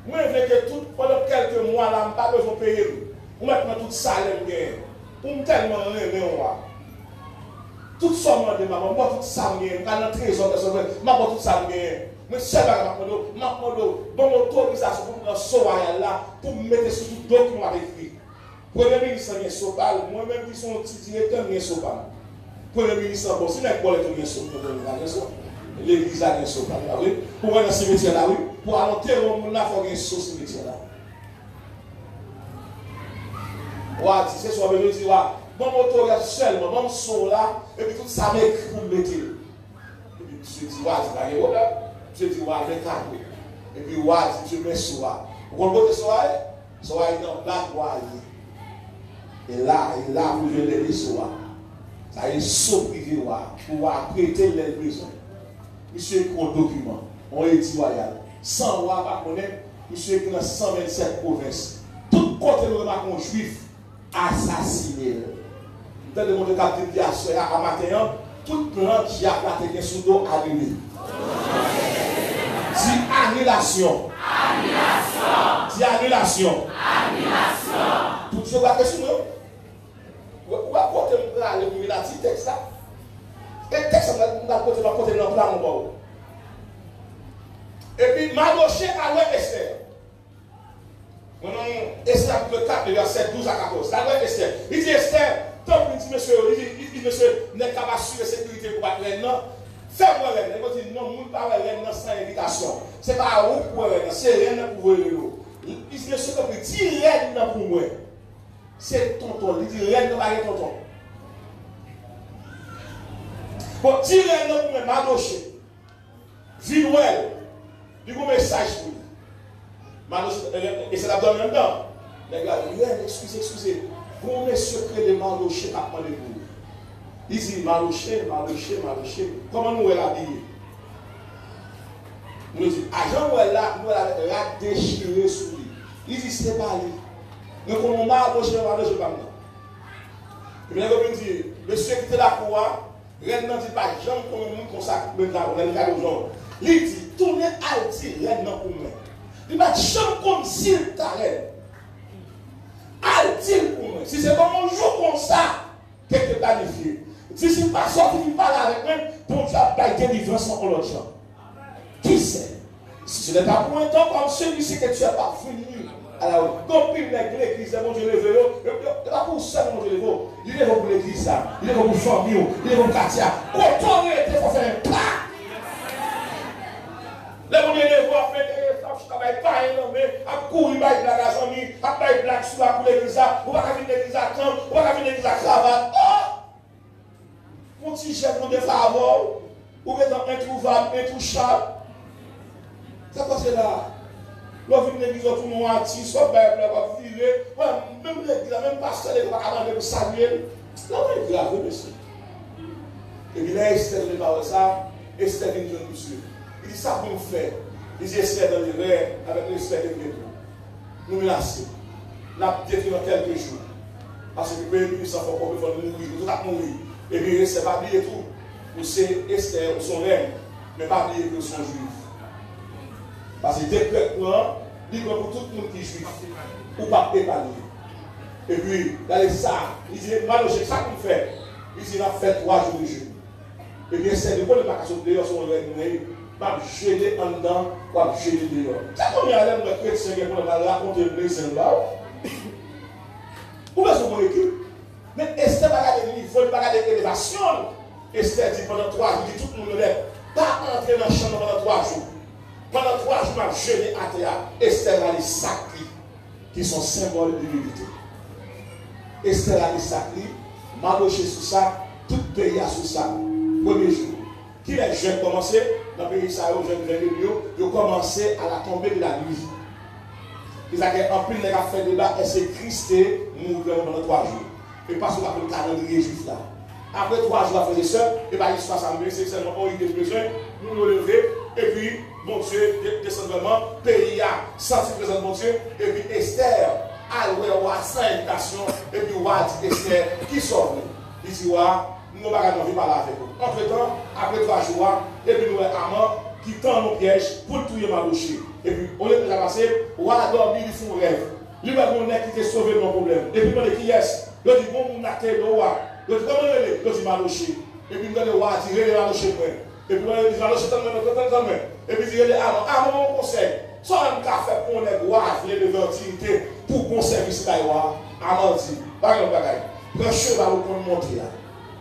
Speaker 1: Moi, je veux que tout, pendant quelques mois, là, je n'ai pas besoin de payer. Ou maintenant, tout ça, je gagne. Pour me tellement aimer, tout ça, je demande, moi, tout ça, je gagne. Quand je trésor, je gagne. Tout ça, je gagne. Mais c'est pas que je demande, bonne autorisation pour me sauver là, pour me mettre sur tout document avec lui. Premier ministre, il y a un sopal. Moi-même, qui sont petits directeurs, il y a un sopal. Premier ministre, bon, si n'est pas le sopal, l'église a un sopal. Pour aller dans ce cimetière là, oui. Pour aller enterrer au monde là, il faut qu'il y ait un cimetière là. Ouais, c'est soit je dis, bon, mon regarde seulement, bon, son là, et puis tout ça m'écrit pour me mettre. Et puis, je dis, ouais, c'est pas un problème. Je dis, ouais, le cadre. Et puis, ouais, je mets soit. Vous comprenez soit dans la voie. Et là, vous venez les soit. Ça y est, saut privé, pour prêter les besoins. Monsieur écrit un document, on est dit royal. Sans roi, pas connaître, monsieur écrit dans 127 provinces. Tout côté de un juif assassiné. Vous avez demandé qu'à dire à matin, toute plante qui a platé sous l'eau annulée. Dis annulation. Dis annulation. Tout ce que vous avez vous apportez le petit texte là. Et texte va apporter dans le plan. Et puis Mardoché a ouais Esther. Maintenant, Esther le 4, verset 12 à 14. La ouais Esther. Il dit Esther, tant qu'il dit monsieur, il dit monsieur, n'est qu'à assurer sécurité pour la reine. Fais-moi reine. Il dit non, nous ne parlons pas reine sans invitation. Ce n'est pas à vous pour reine, c'est reine pour vous. Il dit monsieur, dis reine pour moi. C'est tonton. Il dit reine pas tonton. Bon, dis reine pour moi, Mardoché. Vilouel. Il y a un message pour lui. Et c'est la donne maintenant. Les gars, excusez. Pour mes secrets de Mardoché, pas de vous. Il dit Mardoché. Comment nous l'habiller? Nous dit, agent nous l'a déchiré sur lui. Il dit, c'est pas lui. Nous comment Mardoché, pas maintenant. Et bien, il dit, monsieur qui était là pour moi, rien n'a dit pas, Jean, comme ça, maintenant, on a aux gens. Il dit, tournez à dire, rien n'a pour moi. Il va jamais comme s'il t'arrête. Al-til pour moi. Si c'est comme un jour comme ça, que tu planifies. Si c'est pas sorti, tu parles avec moi, pour que tu aies délivrance pour l'autre gens. Qui sait? Si ce n'est pas pour un temps comme celui-ci que tu n'as pas fini. Alors, comme l'église, mon Dieu, le vélo, il n'est pas pour ça, mon Dieu, le vélo. Il est pour l'église, il est pour la famille, il est pour le quartier. Quand on est, il faut faire un pas. Les gens les voient faire des travail pas mais à courir avec la gazonnie, à faire blague sur la l'église, ou pas venir l'église à temps, ou pas venir l'église à cravate. Oh! Mon petit chef nous défaveur, ou bien introuvable, intouchable. C'est quoi c'est là? L'on vient l'église tout le monde, si son peuple va virer, même l'église, même pasteur, il va aller pour saluer. Là, on est grave, monsieur. Et puis là, Esther ne parle ça, Esther vient de monsieur. Il dit ça pour nous faire. Il dit Esther dans le verre avec l'Esther de Dieu. Nous menacer. Nous avons détruit dans quelques jours. Parce que le premier ministre a fait qu'on peut mourir. Nous avons mourir. Et puis Esther pas oublier tout. Nous c'est Esther ou son reine. Mais pas oublier que son juif. Parce que décrètement, il dit pour tout le monde qui est juif. Ou pas épargner. Et puis, dans ça, il dit, Mardoché, ça qu'on fait. Il dit, il a fait 3 jours de jeûne. Et bien, c'est de quoi le macassou dehors sur le réunion, m'a jeûné en dedans, m'a jeûné dehors. C'est combien d'années de chrétiens qui ont raconté le président là? Où est-ce qu'on équipe? Mais Esther va garder le niveau, il va garder l'élévation. Esther dit pendant 3 jours, dit tout le monde lève, pas entrer dans le champ pendant 3 jours. Pendant 3 jours, m'a jeûné à terre. Esther a les sacrés qui sont symboles de l'unité. Esther a les sacrés, Mardoché sous ça, tout le pays a sous ça. Premier jour. Qui les jeunes commencé, dans le pays Israël, les jeunes ils ont commencé à la tombée de la nuit. Ils ont en plus fait débat et c'est Christ mourir pendant 3 jours. Et parce qu'on a fait le calendrier juif là. Après 3 jours, on faisait ça, et bien il se passe à nous, c'est seulement pour il y a besoin, nous nous lever, et puis, mon Dieu, descend vraiment, pays a senti présent de mon Dieu, et puis Esther, a loué sans invitation, et puis roi dit Esther, qui sort? Il dit, roi, nous n'avons pas envie de parler avec vous. Entre-temps, après 3 jours, et puis nous avons Amon qui tend nos pièges pour tuer Mardoché. Et puis, on est déjà passé, roi a dormi, il fait un rêve. Lui, il va qui était sauvé de mon problème. Et puis, il dit, yes, il dit, bon, on a été le roi. Il dit, comment il est? Il dit, Mardoché. Et puis, il dit, roi, il dit, Mardoché. Et puis, il dit, Mardoché, et puis, il dit, Amon, mon conseil. Ça, on a fait pour les rois, les vertités, pour conserver ce roi. Amon dit, par exemple, prends un cheval pour monter.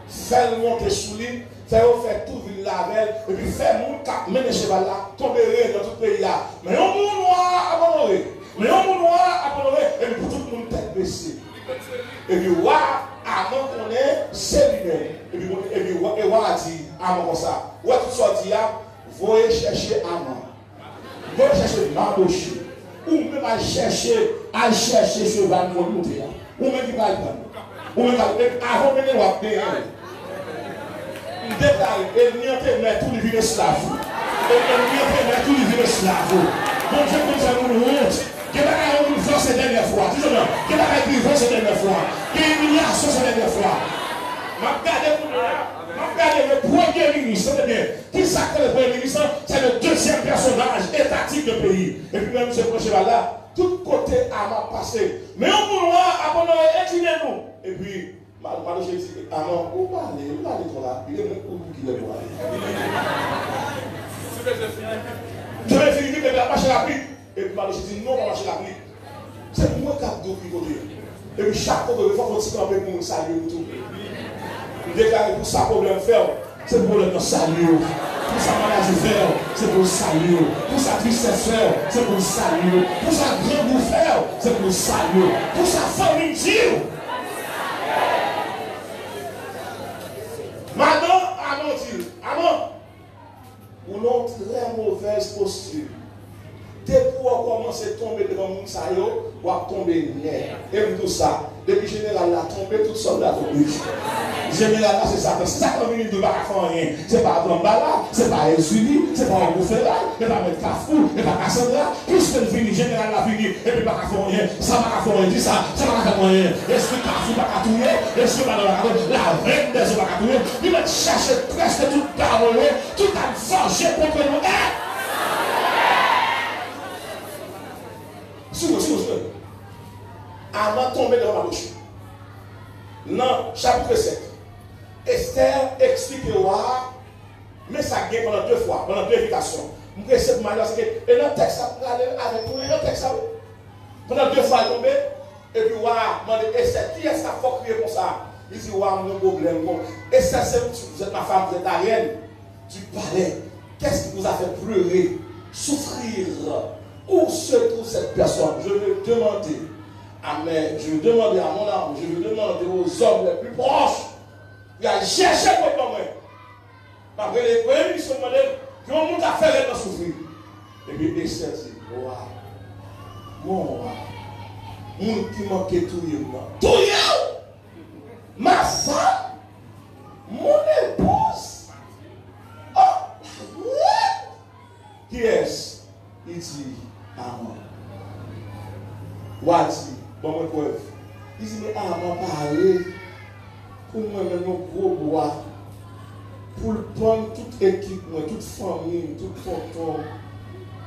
Speaker 1: Fais-le monter sous lui, fais-le faire tout ville la belle, et puis fais-le cap mener cheval là, tomber dans tout le pays là. Mais on moun noir abandonné. Mais on moun noir abandonné, et puis pour tout le monde tête baissée. Et puis roi, avant qu'on ait, c'est lui-même. Et puis roi a dit, Amon comme ça. Roi tout sorti là, voyez chercher Amon. Voyez chercher Mardoché. Ou même à chercher cheval pour monter là. Ou même qui va le prendre. Ou même avant de venir à payer. Déclaré, et n'y a pas tous les vieux esclaves. Et n'y a pas tous les vieux esclaves. Bon Dieu, comme ça, nous honte. Qu'il y a une force cette dernière fois. Dis-moi, qu'il y a une grievance cette dernière fois. Qu'il y a une humiliation cette dernière fois. Regardez le premier ministre, qui s'appelle le premier ministre, c'est le deuxième personnage étatique du pays. Et puis même ce cheval là, tout côté à passé. Mais on vouloir abandonner, inclinez-nous. Et puis, Mardoché dit, Amon, où parlez toi là? Il est même où qu'il est pour aller. Je vais finir que la marche la pluie. Et puis Mardoché dit, non, on va marcher la pluie. C'est moi qui ai deux côté. Et puis chaque fois que je vais faire un petit peu saluer tout. Je déclare pour ça problème faire, c'est pour le salut. Pour sa maladie faire, c'est pour le salut. Pour sa tristesse faire, c'est pour le salut. Pour sa grande boue faire, c'est pour le salut. Pour sa famille dire. Maintenant, Amon dit, Amon, ou non très mauvaise posture. Dès pour commencer à tomber devant mon saillot, ou à tomber net. Et tout ça, depuis général a tombé, tout soldat tombé. Général là, c'est ça. C'est ça qu'on minute de pas faire rien. C'est pas Brambala, c'est pas Elsuni, c'est pas un Bouffela, c'est pas mettre Kafou, c'est pas Cassandra. Puisque fini, général a fini, et puis pas faire rien. Ça va faire rien, dit ça, ça va faire rien. Est-ce que Kafou va touiller? Est-ce que la reine des eaux va touiller? Il va chercher presque tout parole, tout à forger contre nous. Sur. Avant de tomber dans la bouche. Non, chapitre 7. Esther explique le roi, mais ça gagne pendant 2 fois, pendant 2 invitations. Je vais cette manière, c'est que, et dans le texte, avec tout le texte, pendant 2 fois, il tombe, et puis, roi, demande Esther, qui est-ce qui a fait crier comme ça? Il dit, roi, mon problème, Esther, vous êtes ma femme, vous êtes la reine du palais. Qu'est-ce qui vous a fait pleurer, souffrir? Où se trouve cette personne? Je vais demander je vais demander à mon âme, je vais demander aux hommes les plus proches. Il a cherché pour moi. Après les premiers, ils se demandaient qui ont monté à faire et souffrir. Et puis Esther dit, roi, mon roi, mon qui manquait tout le monde. Tout le monde, ma femme, mon épouse. Oh, qui est-ce? Il dit, Amon. Roi dit, bon, mon preuve. Il dit, mais Amon parler pour moi, même un gros bois, pour le prendre toute équipe, toute famille, toute tonton,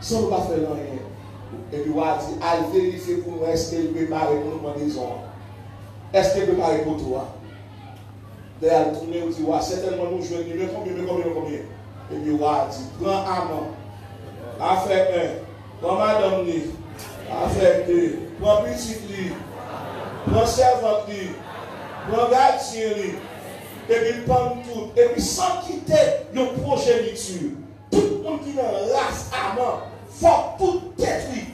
Speaker 1: sans ne pas faire rien. Et puis, roi dit, allez vérifier pour nous, est-ce qu'il prépare pour nous maison. Est-ce que vous préparez pour toi? D'ailleurs, tourner, vous dites, certainement nous jouons, mais combien? Et puis, ouais, dit, prends Amon, affaire 1, prends madame Li, affaire 2, prends petit Li, prends servante Li, prends gardien Li, et puis prends tout, et puis sans quitter le progéniture, tout le monde qui est dans la race Amon, faut tout détruire.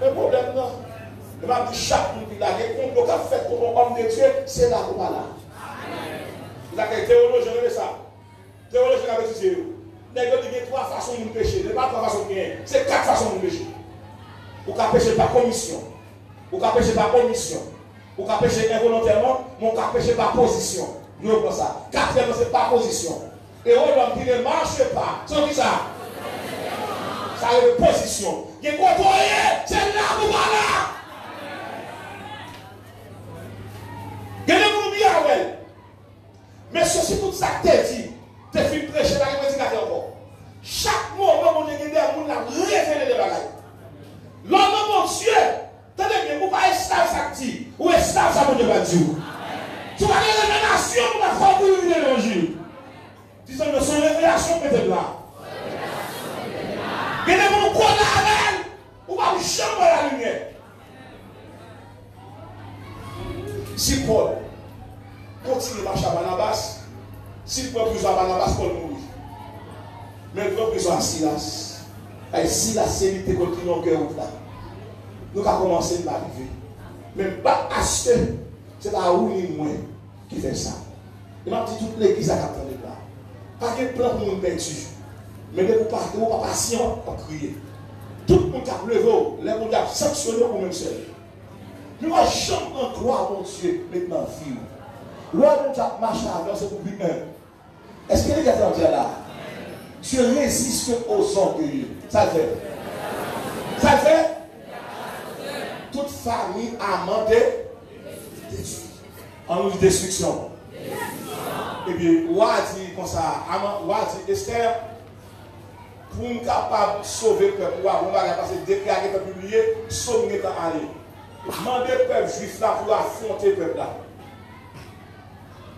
Speaker 1: Le problème, non. Je vais dire chaque monde qui a des comptes qu'a fait pour un homme de Dieu, c'est là qu'on va là. Vous avez théologien de ça. Théologien avec Dieu. Il y a 3 façons de pécher. Il n'y a pas 3 façons de pécher. C'est 4 façons de pécher. Vous pouvez pécher par commission. Vous pouvez pécher par omission. Vous pouvez pécher involontairement. Vous pouvez pécher par position. Nous avons ça. 4e, c'est par position. Et l'homme qui ne marche pas. C'est qui ça? Ça a une position. Il est contrôlé. C'est là pour là. Gardez-vous bien, ouais. Mais ceci, tout ça, t'es dit. T'es fait prêcher dans les prédicateurs encore. Chaque moment, mon Dieu, il y a des gens qui ont révélé des bagages. L'homme, mon Dieu, tenez bien, vous ne pouvez pas esclave ça dit. Ou esclave ça, mon Dieu, va dire. Tu vas aller dans la nation pour la faire pour l'évangile. Disons, mais son révélation peut-être là. Gardez-vous quoi là, ou pas vous chambre la lumière. Si Paul continue à marcher à Barnabas, s'il prend prison à Barnabas, Paul mourit. Mais il prend prison à Silas. Et Silas, c'est lui qui continue en cœur là. Nous avons commencé à arriver. Mais pas acheter, c'est la où ni moi qui fait ça. Il m'a dit toute l'église à attendre là. Pas de plan pour nous perdu. Mais de vous pas patient pour crier. Tout le monde a levé, les gens ont sanctionné pour même seul. Nous ne jamais en croire, mon Dieu, maintenant, fille. L'homme qui a marché avec, c'est pour lui un. Est-ce que les gars sont là? Tu résistes aux orgueilleux. Ça le fait. Ça le fait? Toute famille a demandé en nous destruction. Et bien, Wadi, comme ça, Wadi, Esther, pour nous capable de sauver le peuple, on va passer déclarer que publié, sauver quand aller. Demandez le peuple juif là pour affronter le peuple là.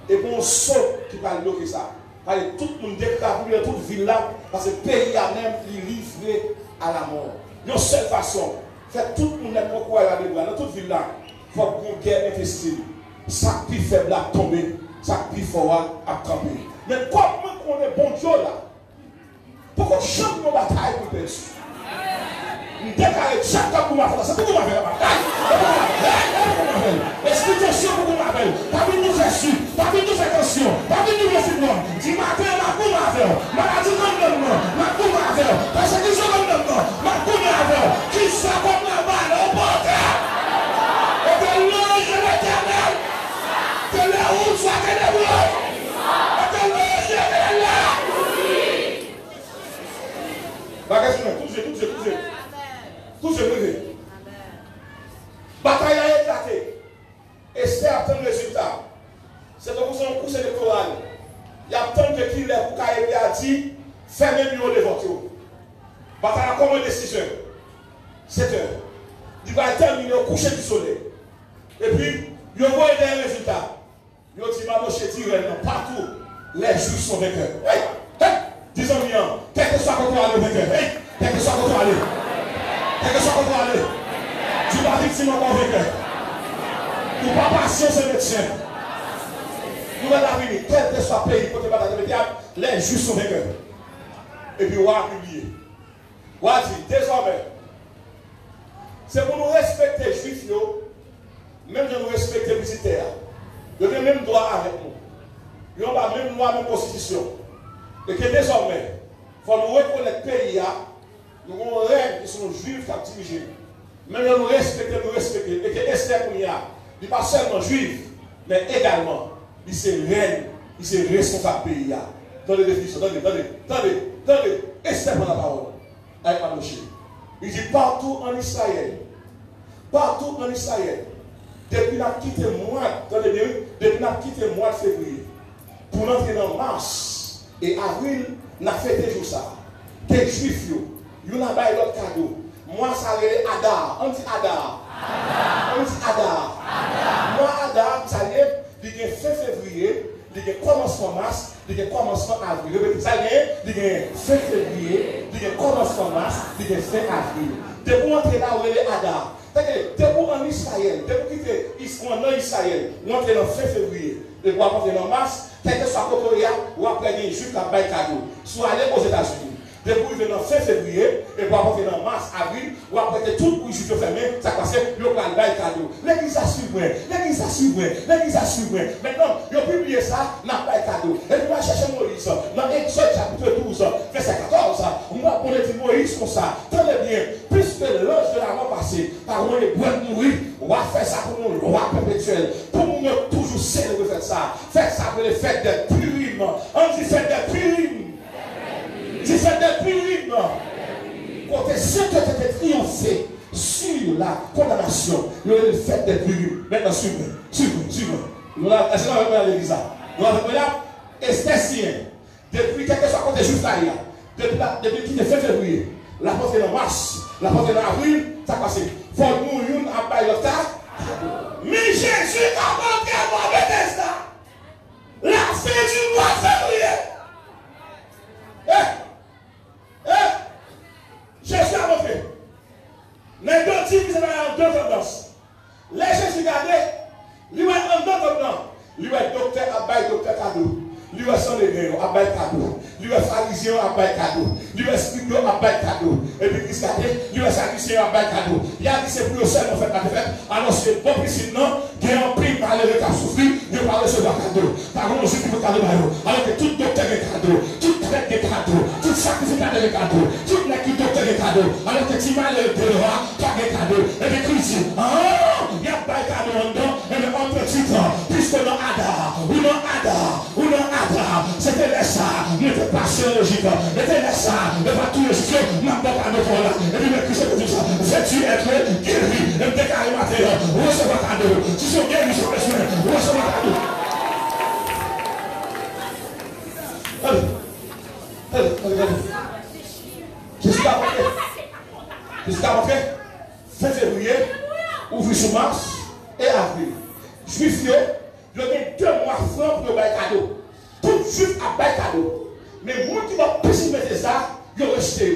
Speaker 1: Et pour un saut qui va bloquer ça. Parce que tout le monde déclare pour toute ville là, parce que le pays a même livré à la mort. Une seule façon, faire tout le monde pour quoi il y a dans toute ville là, il faut qu'on guerre intestine. Ça qui faible à tomber, ça qui fort à camper. Mais comme on est bon Dieu là, pourquoi chaque nos batailles pour perdre? Déclarer chaque fois pour ma faire, c'est pour ma faire la bataille. Explication pour ma faire. Pas de nous faire su, pas de nous faire attention, pas de nous faire film. Dis matin, ma pour ma faire. Maladie comme le nom, ma pour ma faire. Persécution comme le nom, ma pour ma faire. Qui soit comme la balle au porteur. Et que l'ange de l'éternel, que les routes soient ténébreuses. Et que l'ange de l'éternel. Tout se levé. Bataille a éclaté. Esther attend le résultat. C'est comme un cours électoral. Il y a tant de qu'il est pour qu'il a dit fermez le bureau de vote. Bataille a commencé 6 heures. 7 heures. Il va terminer au coucher du soleil. Et puis, il y a un résultat. Il y a dit Madoché Tirel, partout, les juifs sont vainqueurs. Hey! Hey! Disons bien, quel que soit contre le vainqueur. Hey! Quel que soit contre aller. Quel que soit contre aller. Tu vas victime encore vainqueur. Tu vas passer ce médecin. Nous allons arriver, quel que soit le pays, côté bataille de médias, les juifs sont vainqueurs. Et puis, on va publier. On va dire, désormais, c'est pour nous respecter les juifs, même de nous respecter les militaires. Ils ont le même droit avec nous. Ils ont la même loi, la même constitution. Et que désormais, il faut nous reconnaître le pays, nous avons des règles qui sont juifs qui ont dirigé. Même nous respecter. Et que Esther, il n'est pas seulement juif, mais également, il est reine, il est responsable du pays. Dans les définitions, attendez, Esther prend la parole avec Madoché. Il dit partout en Israël, depuis qu'on a quitté le mois de février, pour entrer dans mars et avril, on a fait toujours ça. Que les juifs, ils ont pas l'autre cadeau. Moi, ça c'est Adar. On dit Adar. On dit Adar. Moi, Adar, ça y est, il y a fin février, il y a commencement mars, il y a commencement avril. Répétez ça, il y a fin février, il y a commencement mars, il y a fin avril. Depuis entrer là, où il est Adar. Depuis en Israël, depuis quitter Israël, on entre dans fin février, et on entrer dans mars, quel que soit le Coréa, ou après il y a juste un bail cadeau. Soit aller aux États-Unis. Depuis le 9 février, et pour apporter dans mars, avril, ou après tout le juif fermé, ça passe, il y a un bail cadeau. L'église a suivi, l'église a suivi, l'église a suivi. Maintenant, il a publié ça, n'a pas de cadeau. Et puis, il va chercher Moïse, dans Exode chapitre 12, verset 14, on va pour dire Moïse comme ça. Tenez bien, puisque l'ange de la mort passée, par où les bois de mourir, on va faire ça pour nous, loi perpétuelle. Pour nous toujours célébrer faire ça. Faire ça pour les fêtes des Purim. On dit fêtes des Purim. C'est fait des Purim. Côté ceux qui étaient triomphés sur la condamnation, il y a le fait des Purim. Maintenant, suivez. Nous allons à l'église. Nous allons là, Estésien, depuis quelque soit côté juif là, depuis qui est fin février, la porte est en mars, la porte est en avril, ça passe. Faut nous, nous, à bailler le tas. Mais Jésus a montré à moi, Bethesda, la fin du mois de février. Jésus a montré. Les deux types qui sont en deux tendances. Les Jésus gardés, lui en deux tendances. Lui est docteur à bail docteur cadeau. Lui est sans les nègres à bail cadeau. Lui est pharisien à bail cadeau. Lui est spirituel à bail cadeau. Et puis Christ gardé, lui est sadducéen à bail cadeau. Il a dit c'est pour le seul en fait la défaite. Alors c'est bon principe non, qui est en prix par le cas souffrir, il va recevoir cadeau. Par contre, je suis pour cadeau. Alors que tout docteur est cadeau, tout traite est cadeau, tout sacrificat est cadeau, tout n'est que docteur est cadeau. Alors que tu m'as le roi, pas de cadeau. Et puis Christ dit, il y a pas de cadeau en dedans, et mais en petit temps, puisque dans Ada, ou dans Ada, c'était là ça, n'était pas chirurgique, c'était là ça, ne pas tout le jeu, n'a pas cadeau pour là. Et puis le Christ dit ça, veux-tu être guéri, et me déclarer ma terre, recevoir cadeau. Si c'est guéri, je vais recevoir cadeau. Allez. Jusqu'à montré, fin février, ouvrir sur mars et avril. Juif, il y a 2 mois francs pour le bail cadeau. Tout juif a bail cadeau. Mais moi qui va plus mettre ça, il rejeté.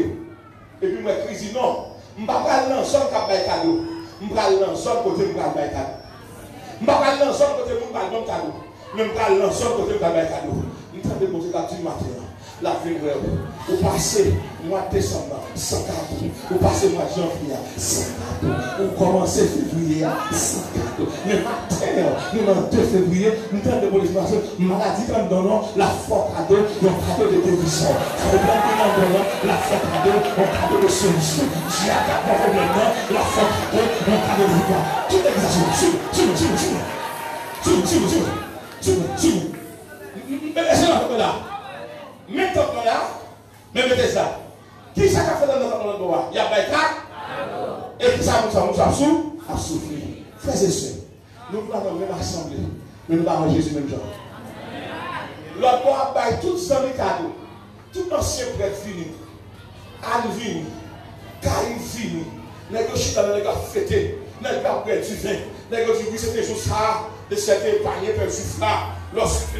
Speaker 1: Et puis moi, je dis non, je ne vais pas aller ensemble pour bail cadeau. Je vais aller ensemble côté pour bail cadeau. Je ne vais pas aller ensemble côté pour bail cadeau. Mais je vais aller ensemble côté pour bail cadeau. Je vais te montrer la petite matin. La vie web. Vous passez mois de décembre, sans cadeau. Vous passez mois de janvier, sans cadeau. Vous commencez février, sans cadeau. Mais matin, nous sommes 2 février, nous sommes de police maladie comme donnons la forte cadeau, le cadeau de guérison. Problème nous donnons la forte cadeau, le cadeau de solution. J'ai un problème, la forte cadeau, le cadeau de victoire. Tout est exactement. Mais laissez-moi là. Maintenant, mais mettez ça. Qui ça fait dans notre droit? Il y a pas de et qui ça nous a souffert. Frères et sœurs, nous voulons dans la même assemblée, mais nous allons Jésus même genre. L'autre doit bailler tout ça les cadeaux. Tout ancien prêtre fini. Anne fini. Caïn fini. Négocier dans les gars fêtés. Les gars près du vin. Négocier, oui, c'était juste ça. De cette épargne perdu là. Lorsque.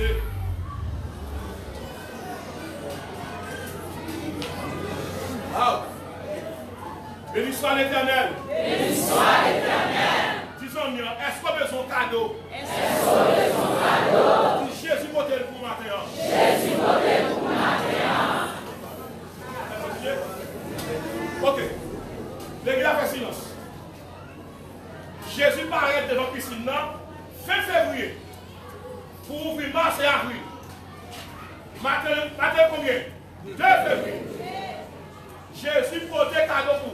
Speaker 1: Béni soit l'Éternel. Béni soit l'Éternel. Disons-nous, est-ce qu'on a besoin de cadeau? Est-ce qu'on a besoin de cadeau? Jésus modèle pour matin. Jésus modèle pour matin. Ok. L'église a fait silence. Jésus paraît devant la piscine fin février. Pour ouvrir mars et avril. Matin combien? 2 février. Jésus portait cadeau pour